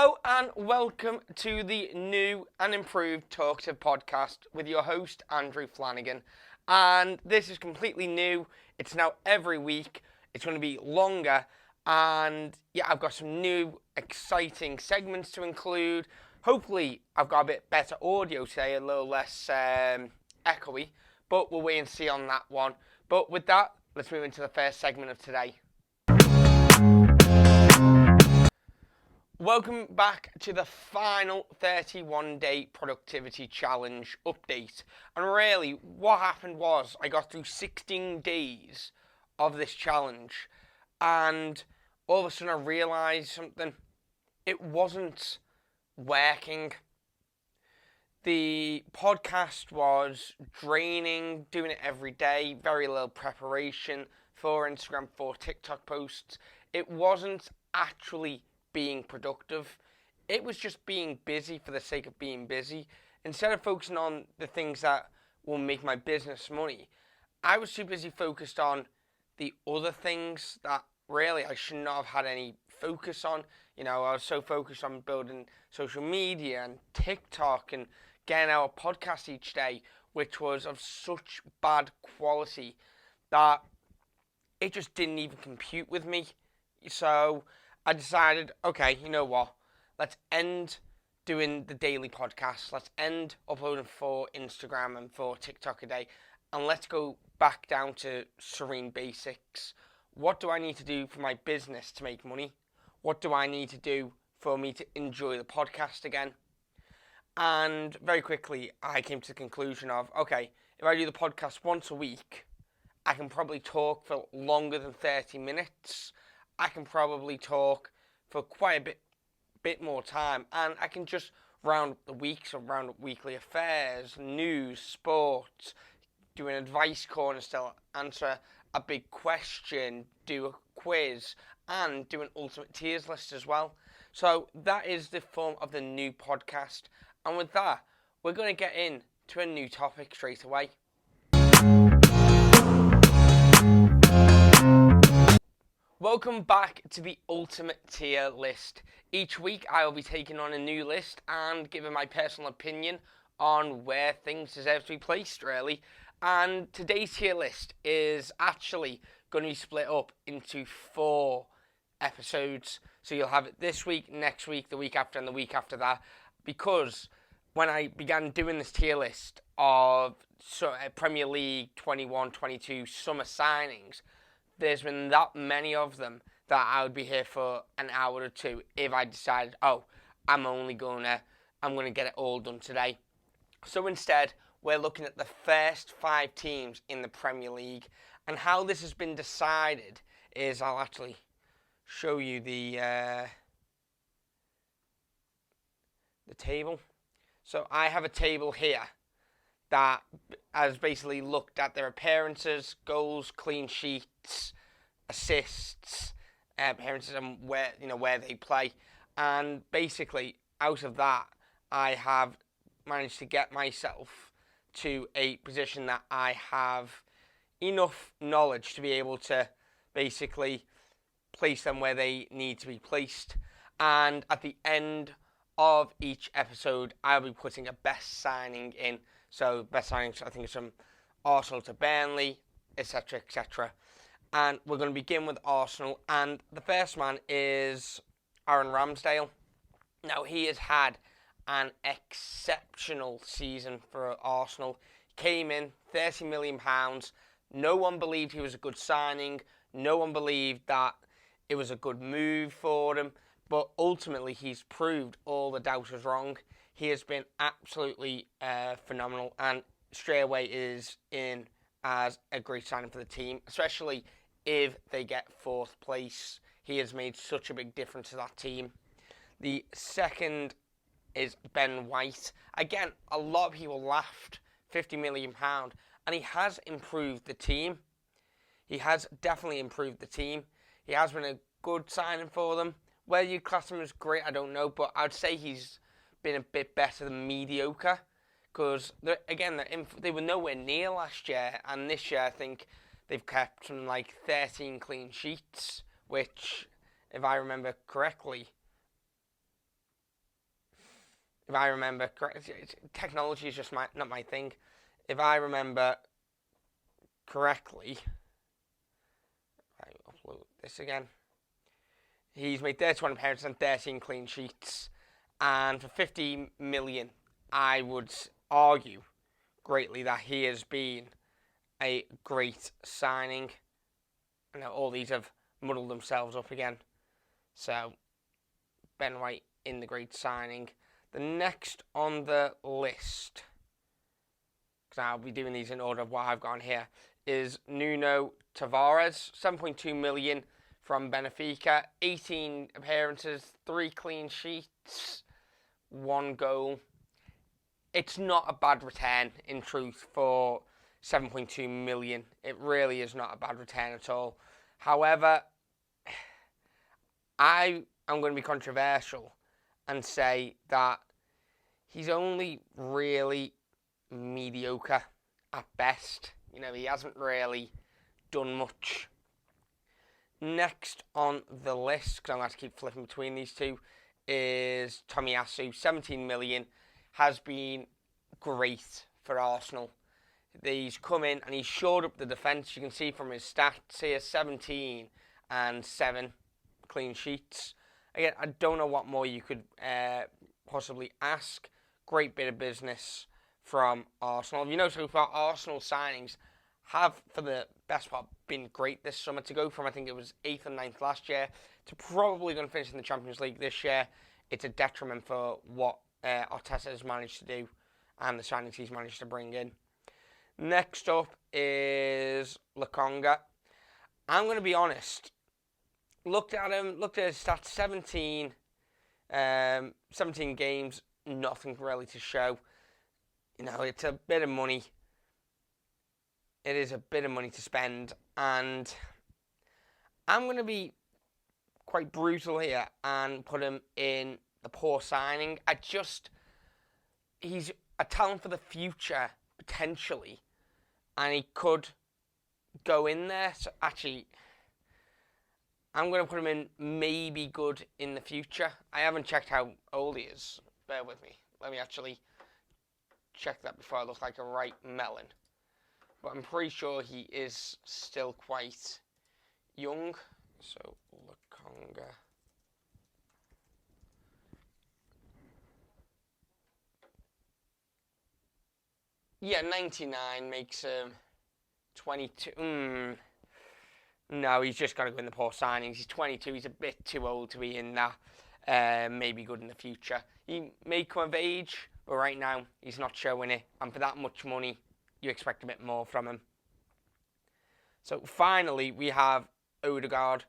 Hello and welcome to the new and improved Talkative podcast with your host Andrew Flanagan. And this is completely new. It's now every week. It's going to be longer. And yeah, I've got some new exciting segments to include. Hopefully I've got a bit better audio today, a little less echoey. But we'll wait and see on that one. But with that, let's move into the first segment of today. Welcome back to the final 31-day productivity challenge update. And really, what happened was I got through 16 days of this challenge, and all of a sudden I realised something. It wasn't working. The podcast was draining, doing it every day, very little preparation for Instagram, for TikTok posts. It wasn't actually being productive. It was just being busy for the sake of being busy. Instead of focusing on the things that will make my business money, I was too busy focused on the other things that really I should not have had any focus on. I was so focused on building social media and TikTok and getting out a podcast each day, which was of such bad quality that it just didn't even compute with me. So I decided, okay, you know what? Let's end doing the daily podcast. Let's end uploading for Instagram and for TikTok a day. And let's go back down to serene basics. What do I need to do for my business to make money? What do I need to do for me to enjoy the podcast again? And very quickly, I came to the conclusion of, okay, if I do the podcast once a week, I can probably talk for longer than 30 minutes. I can probably talk for quite a bit more time, and I can just round the weeks or round up weekly affairs, news, sports, do an advice corner still, answer a big question, do a quiz, and do an ultimate tiers list as well. So that is the form of the new podcast, and with that, we're going to get into a new topic straight away. Welcome back to the ultimate tier list. Each week I will be taking on a new list and giving my personal opinion on where things deserve to be placed, really. And today's tier list is actually going to be split up into 4 episodes. So you'll have it this week, next week, the week after, and the week after that. Because when I began doing this tier list of Premier League 21-22 summer signings, there's been that many of them that I would be here for an hour or two if I decided, I'm gonna get it all done today. So instead, we're looking at the first 5 teams in the Premier League, and how this has been decided is I'll actually show you the table. So I have a table here that has basically looked at their appearances, goals, clean sheets, assists, appearances, and where they play. And basically, out of that, I have managed to get myself to a position that I have enough knowledge to be able to basically place them where they need to be placed. And at the end of each episode, I'll be putting a best signing in. So best signings, I think, is from Arsenal to Burnley, etc., etc. And we're going to begin with Arsenal. And the first man is Aaron Ramsdale. Now, he has had an exceptional season for Arsenal. He came in, £30 million. No one believed he was a good signing. No one believed that it was a good move for him. But ultimately, he's proved all the doubters wrong. He has been absolutely phenomenal, and straight away is in as a great signing for the team, especially if they get 4th place. He has made such a big difference to that team. The second is Ben White. Again, a lot of people laughed, £50 million, and he has improved the team. He has definitely improved the team. He has been a good signing for them. Whether you class him as great, I don't know, but I'd say he's been a bit better than mediocre, because they were nowhere near last year, and this year I think they've kept something like 13 clean sheets, which, if I remember correctly, if I remember correctly, technology is just not my thing. If I remember correctly, I upload this again. He's made 31 appearances and 13 clean sheets. And for 50 million, I would argue greatly that he has been a great signing. I know all these have muddled themselves up again. So, Ben White in the great signing. The next on the list, because I'll be doing these in order of what I've got here, is Nuno Tavares, 7.2 million from Benfica, 18 appearances, 3 clean sheets, 1 goal. It's not a bad return, in truth, for 7.2 million. It really is not a bad return at all. However, I am going to be controversial and say that he's only really mediocre at best. You know, he hasn't really done much. Next on the list, because I'm going to have to keep flipping between these two, is Tomiyasu, 17 million, has been great for Arsenal. He's come in and he's shored up the defence. You can see from his stats here, 17 and 7 clean sheets. Again, I don't know what more you could possibly ask. Great bit of business from Arsenal. You know, so far Arsenal signings have, for the best part, been great this summer. To go from, I think it was 8th and 9th last year, to probably going to finish in the Champions League this year, it's a detriment for what Arteta has managed to do and the signings he's managed to bring in. Next up is Lokonga. I'm going to be honest. Looked at his stats, 17 games, nothing really to show. You know, it's a bit of money. It is a bit of money to spend, and I'm going to be quite brutal here and put him in the poor signing. He's a talent for the future, potentially, and he could go in there. So actually, I'm going to put him in maybe good in the future. I haven't checked how old he is. Bear with me. Let me actually check that before I look like a right melon. But I'm pretty sure he is still quite young. So, Lokonga. Yeah, 99 makes him 22. No, he's just got to go in the poor signings. He's 22. He's a bit too old to be in that. Maybe good in the future. He may come of age, but right now he's not showing it. And for that much money, you expect a bit more from him. So finally, we have Odegaard.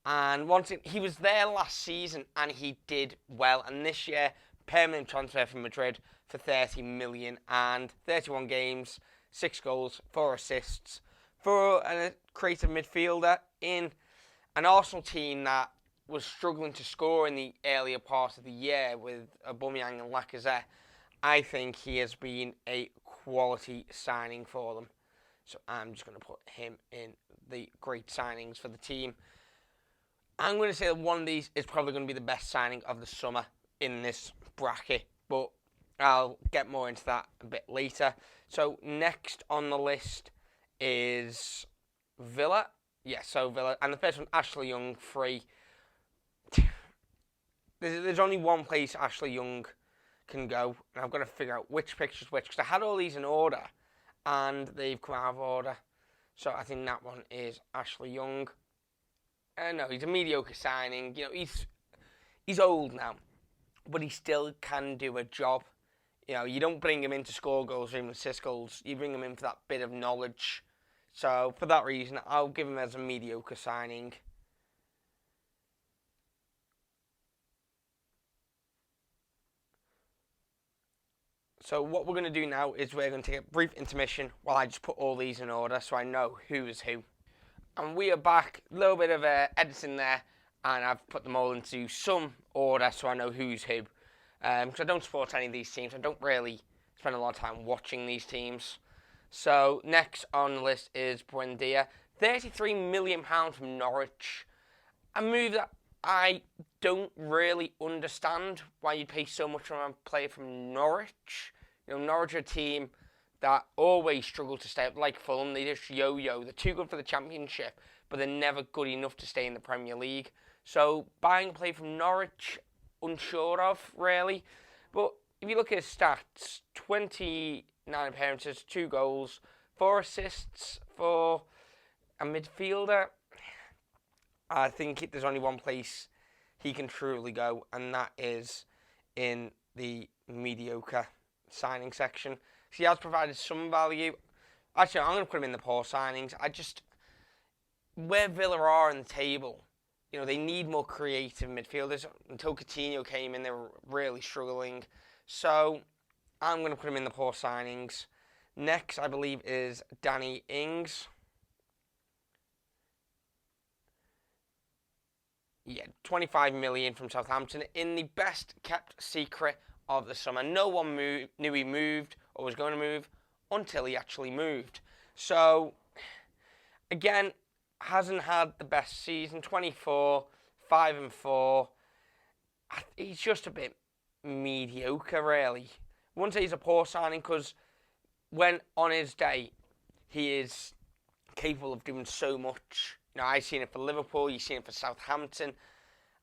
And once he was there last season and he did well. And this year, permanent transfer from Madrid for 30 million and 31 games, 6 goals, 4 assists. For a creative midfielder in an Arsenal team that was struggling to score in the earlier part of the year with Aubameyang and Lacazette, I think he has been a quality signing for them. So I'm just going to put him in the great signings for the team. I'm going to say that one of these is probably going to be the best signing of the summer in this bracket, but I'll get more into that a bit later. So next on the list is Villa. Yeah, so Villa. And the first one, Ashley Young, free. There's only one place Ashley Young can go, and I've got to figure out which picture's which, because I had all these in order, and they've come out of order. So I think that one is Ashley Young. No, he's a mediocre signing. You know, he's old now, but he still can do a job. You know, you don't bring him in to score goals or even assist goals. You bring him in for that bit of knowledge. So for that reason, I'll give him as a mediocre signing. So what we're going to do now is we're going to take a brief intermission while I just put all these in order so I know who is who. And we are back. A little bit of editing there, and I've put them all into some order so I know who's who. Because I don't support any of these teams. I don't really spend a lot of time watching these teams. So next on the list is Buendia. £33 million from Norwich. A move that I don't really understand why you pay so much on a player from Norwich. Norwich are a team that always struggle to stay up, like Fulham. They just yo-yo. They're too good for the Championship, but they're never good enough to stay in the Premier League. So buying a player from Norwich, unsure of, really. But if you look at his stats, 29 appearances, 2 goals, 4 assists for a midfielder. I think there's only one place he can truly go, and that is in the mediocre signing section. So he has provided some value. Actually, I'm going to put him in the poor signings. Where Villa are in the table, they need more creative midfielders. Until Coutinho came in, they were really struggling. So I'm going to put him in the poor signings. Next, I believe, is Danny Ings. Yeah, 25 million from Southampton in the best kept secret of the summer. No one knew he moved or was going to move until he actually moved. So, again, hasn't had the best season. 24, 5-4. He's just a bit mediocre, really. I wouldn't say he's a poor signing because when on his day, he is capable of doing so much. I've seen it for Liverpool, you've seen it for Southampton,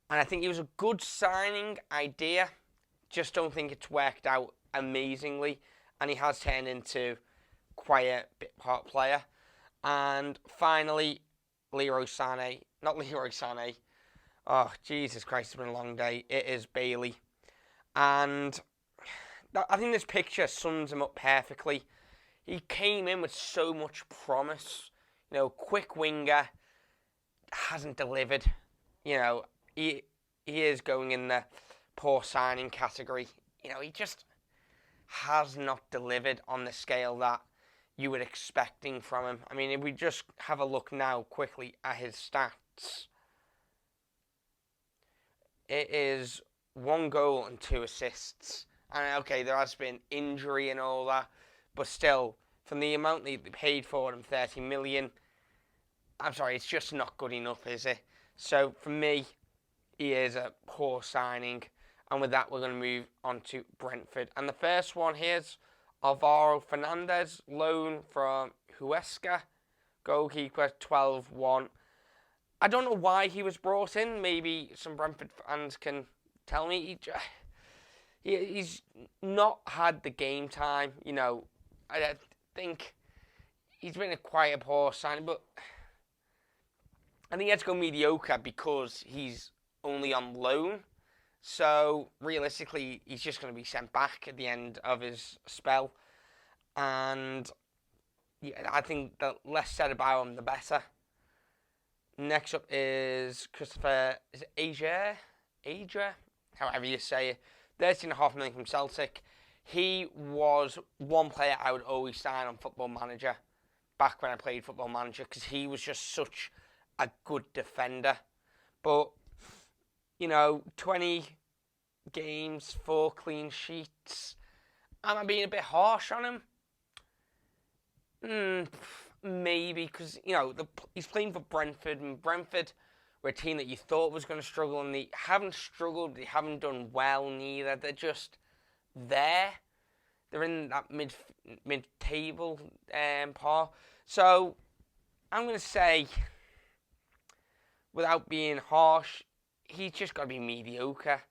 and I think it was a good signing idea. Just don't think it's worked out amazingly, and he has turned into quite a bit part player. And finally, Leroy Sané. Not Leroy Sané. Oh, Jesus Christ, it's been a long day. It is Bailey. And I think this picture sums him up perfectly. He came in with so much promise. Quick winger, hasn't delivered. He is going in the poor signing category. He just has not delivered on the scale that you were expecting from him. I mean, if we just have a look now quickly at his stats, it is 1 goal and 2 assists. And okay, there has been injury and all that, but still, from the amount they paid for him, 30 million, I'm sorry, it's just not good enough, is it? So, for me, he is a poor signing. And with that, we're going to move on to Brentford. And the first one here is Alvaro Fernandez, loan from Huesca. Goalkeeper, 12-1. I don't know why he was brought in. Maybe some Brentford fans can tell me. He's not had the game time. I think he's been quite a poor signing, but I think he had to go mediocre because he's only on loan. So, realistically, he's just going to be sent back at the end of his spell. And yeah, I think the less said about him, the better. Next up is Christopher, is it Aja? However you say it. 13.5 million from Celtic. He was one player I would always sign on Football Manager back when I played Football Manager because he was just such a good defender. But 20 games, 4 clean sheets. Am I being a bit harsh on him? Maybe, because, he's playing for Brentford, and Brentford were a team that you thought was going to struggle, and they haven't struggled, they haven't done well neither. They're just there. They're in that mid-table part. So, I'm going to say, without being harsh, he's just got to be mediocre.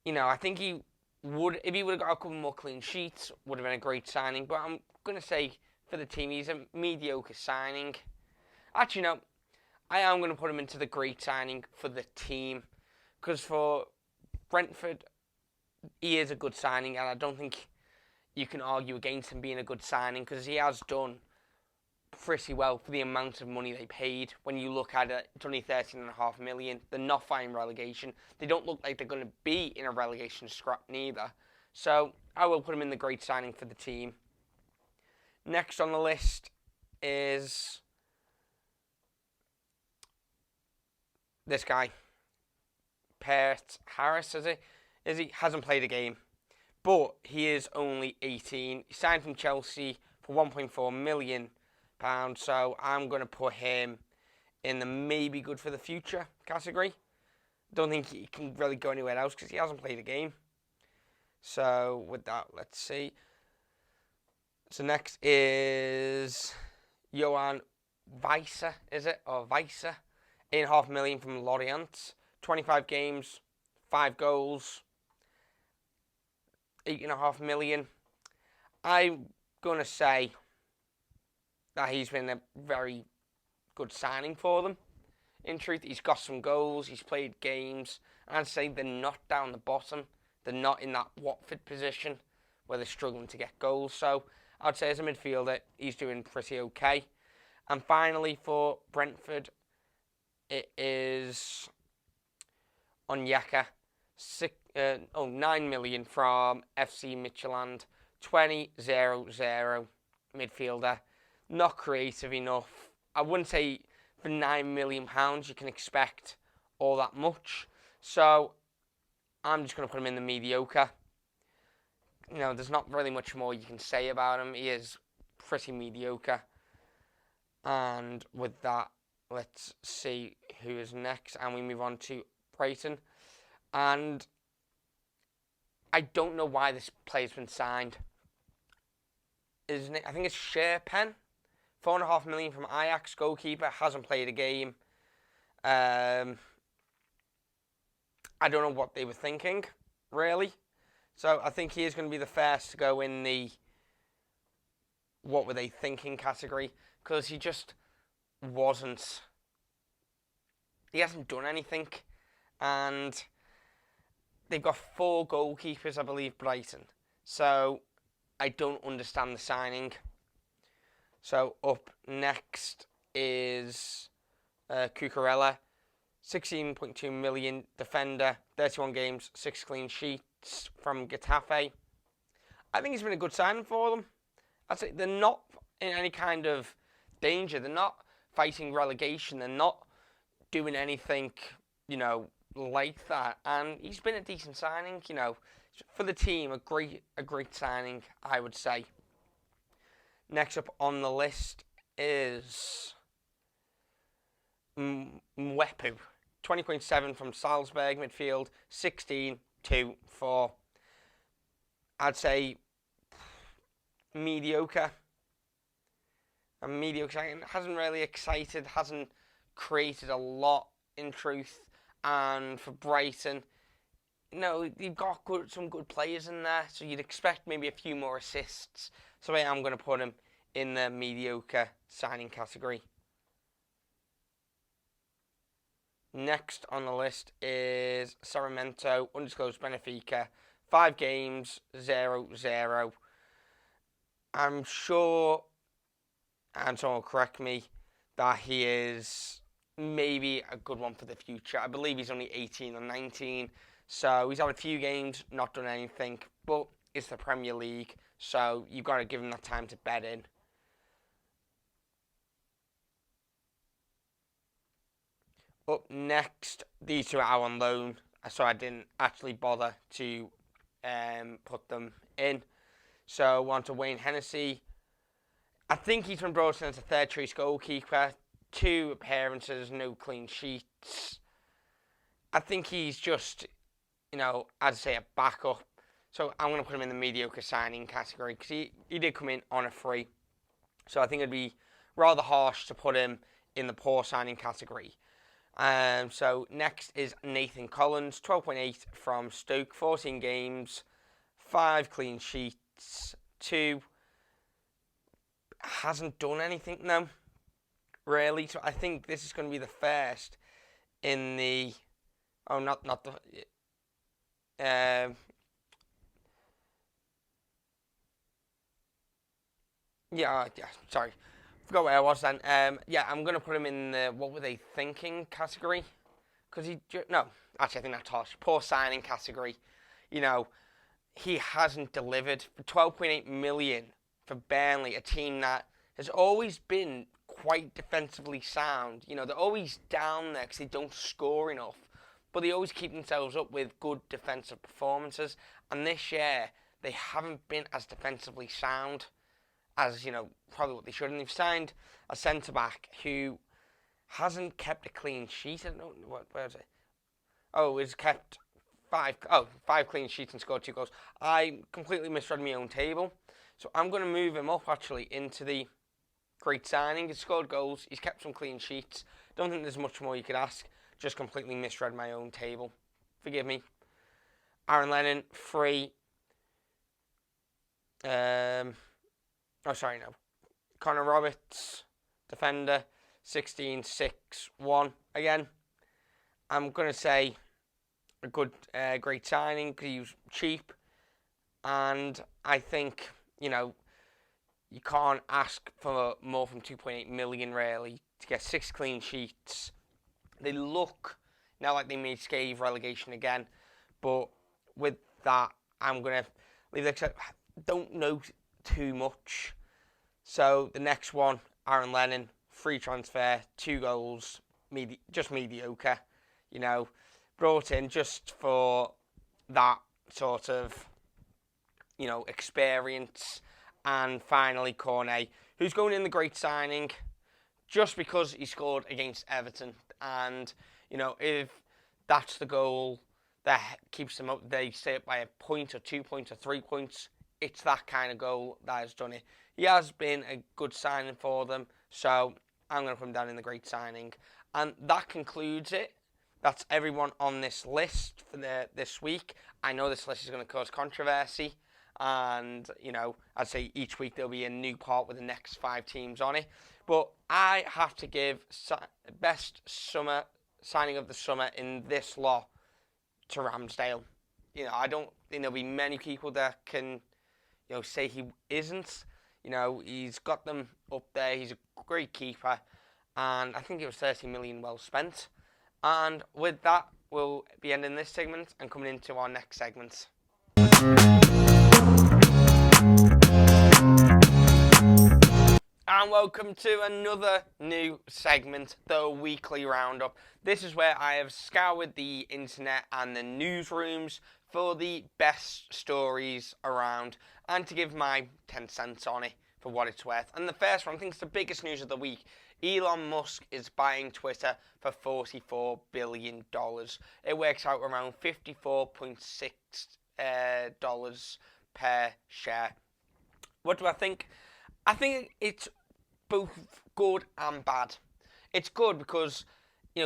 I think he would, if he would have got a couple more clean sheets, would have been a great signing. But I'm going to say, for the team, he's a mediocre signing. Actually, no, I am going to put him into the great signing for the team. Because for Brentford, he is a good signing, and I don't think you can argue against him being a good signing, because he has done pretty well for the amount of money they paid. When you look at it, it's only 13.5 million. They're not fighting relegation. They don't look like they're going to be in a relegation scrap neither. So I will put him in the great signing for the team. Next on the list is this guy, Pert Harris, is he? Hasn't played a game, but he is only 18. He signed from Chelsea for £1.4 million. So I'm going to put him in the maybe good for the future category. Don't think he can really go anywhere else because he hasn't played a game. So with that, let's see. So next is Johan Weiser, is it? Or Weiser. 8.5 million from Lorient. 25 games, 5 goals, 8.5 million. I'm going to say that he's been a very good signing for them. In truth, he's got some goals, he's played games. I'd say they're not down the bottom. They're not in that Watford position where they're struggling to get goals. So I'd say as a midfielder, he's doing pretty okay. And finally for Brentford, it is Onyeka. 9 million from FC Midtjylland. 20-0-0 midfielder. Not creative enough. I wouldn't say for £9 million you can expect all that much. So I'm just going to put him in the mediocre. There's not really much more you can say about him. He is pretty mediocre. And with that, let's see who is next. And we move on to Brighton. And I don't know why this player's been signed. I think it's Sherpen. 4.5 million from Ajax, goalkeeper, hasn't played a game. I don't know what they were thinking, really. So I think he is going to be the first to go in the what were they thinking category, because he just wasn't. He hasn't done anything, and they've got 4 goalkeepers, I believe, Brighton. So I don't understand the signing. So up next is Cucurella, 16.2 million defender, 31 games, 6 clean sheets from Getafe. I think he's been a good signing for them. I'd say they're not in any kind of danger. They're not fighting relegation. They're not doing anything, like that. And he's been a decent signing, for the team, a great signing, I would say. Next up on the list is Mwepu. 20.7 from Salzburg midfield, 16-4. I'd say mediocre. And mediocre hasn't really excited, hasn't created a lot in truth. And for Brighton, you've got some good players in there, so you'd expect maybe a few more assists. So I am going to put him in the mediocre signing category. Next on the list is Sarmiento, undisclosed Benfica. 5 games, 0-0. I'm sure, and someone will correct me, that he is maybe a good one for the future. I believe he's only 18 or 19. So he's had a few games, not done anything. But it's the Premier League, so you've got to give him that time to bed in. Up next, these two are out on loan, so I didn't actually bother to put them in. So on to Wayne Hennessy. I think he's been brought in as a third choice goalkeeper. 2 appearances, no clean sheets. I think he's just, I'd say a backup. So I'm going to put him in the mediocre signing category because he did come in on a free. So I think it'd be rather harsh to put him in the poor signing category. So next is Nathan Collins, 12.8 from Stoke, 14 games, 5 clean sheets, 2. Hasn't done anything now, really. So I think this is going to be the first in the. Oh, not the. Sorry. Forgot where I was then. I'm going to put him in the what were they thinking category. Because I think that's harsh. Poor signing category. He hasn't delivered. For 12.8 million for Burnley, a team that has always been quite defensively sound. They're always down there because they don't score enough. But they always keep themselves up with good defensive performances. And this year, they haven't been as defensively sound as, probably what they should. And they've signed a centre-back who hasn't kept a clean sheet. I don't know, where is it? Oh, he's kept five clean sheets and scored 2 goals. I completely misread my own table. So I'm going to move him up actually into the great signing. He's scored goals. He's kept some clean sheets. Don't think there's much more you could ask. Just completely misread my own table. Forgive me. Aaron Lennon, 3. No. Connor Roberts, defender, 16, 6, 1. Again, I'm going to say a good, great signing because he was cheap. And I think, you can't ask for more from 2.8 million really to get 6 clean sheets. They look now like they may escape relegation again, but with that, I'm going to leave it. Don't know too much. So the next one, Aaron Lennon, free transfer, 2 goals, just mediocre. Brought in just for that sort of, experience. And finally, Cornet, who's going in the great signing just because he scored against Everton. And, if that's the goal that keeps them up, they stay up by a point or 2 points or 3 points. It's that kind of goal that has done it. He has been a good signing for them, so I'm going to put him down in the great signing. And that concludes it. That's everyone on this list for this week. I know this list is going to cause controversy. And, I'd say each week there'll be a new part with the next 5 teams on it. But I have to give best summer signing of the summer in this lot to Ramsdale. I don't think there'll be many people that can, say he isn't. He's got them up there. He's a great keeper. And I think it was 30 million well spent. And with that, we'll be ending this segment and coming into our next segment. And welcome to another new segment, the Weekly Roundup. This is where I have scoured the internet and the newsrooms for the best stories around and to give my 10 cents on it for what it's worth. And the first one, I think it's the biggest news of the week. Elon Musk is buying Twitter for $44 billion. It works out around $54.6 per share. What do I think? I think it's both good and bad. It's good because,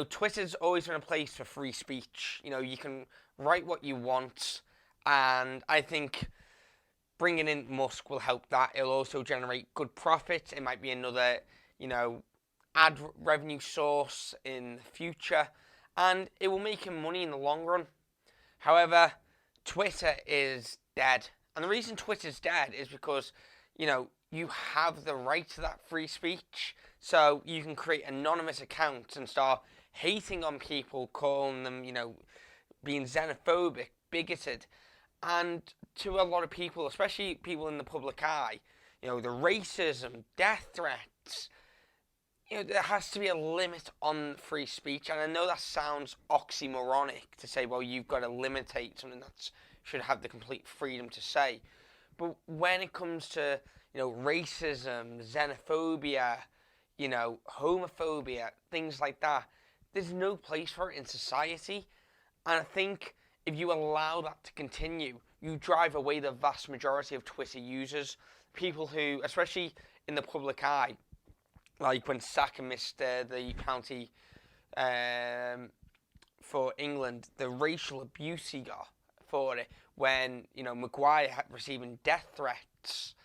Twitter's always been a place for free speech. You can write what you want, and I think bringing in Musk will help that. It'll also generate good profits. It might be another, ad revenue source in the future, and it will make him money in the long run. However, Twitter is dead. And the reason Twitter's dead is because, you have the right to that free speech. So you can create anonymous accounts and start hating on people, calling them, being xenophobic, bigoted. And to a lot of people, especially people in the public eye, the racism, death threats, there has to be a limit on free speech. And I know that sounds oxymoronic to say, well, you've got to limitate something that should have the complete freedom to say. But when it comes to, racism, xenophobia, homophobia, things like that, there's no place for it in society. And I think if you allow that to continue, you drive away the vast majority of Twitter users, people who, especially in the public eye, like when Saka missed the penalty for England, the racial abuse he got for it, when, Maguire had receiving death threats,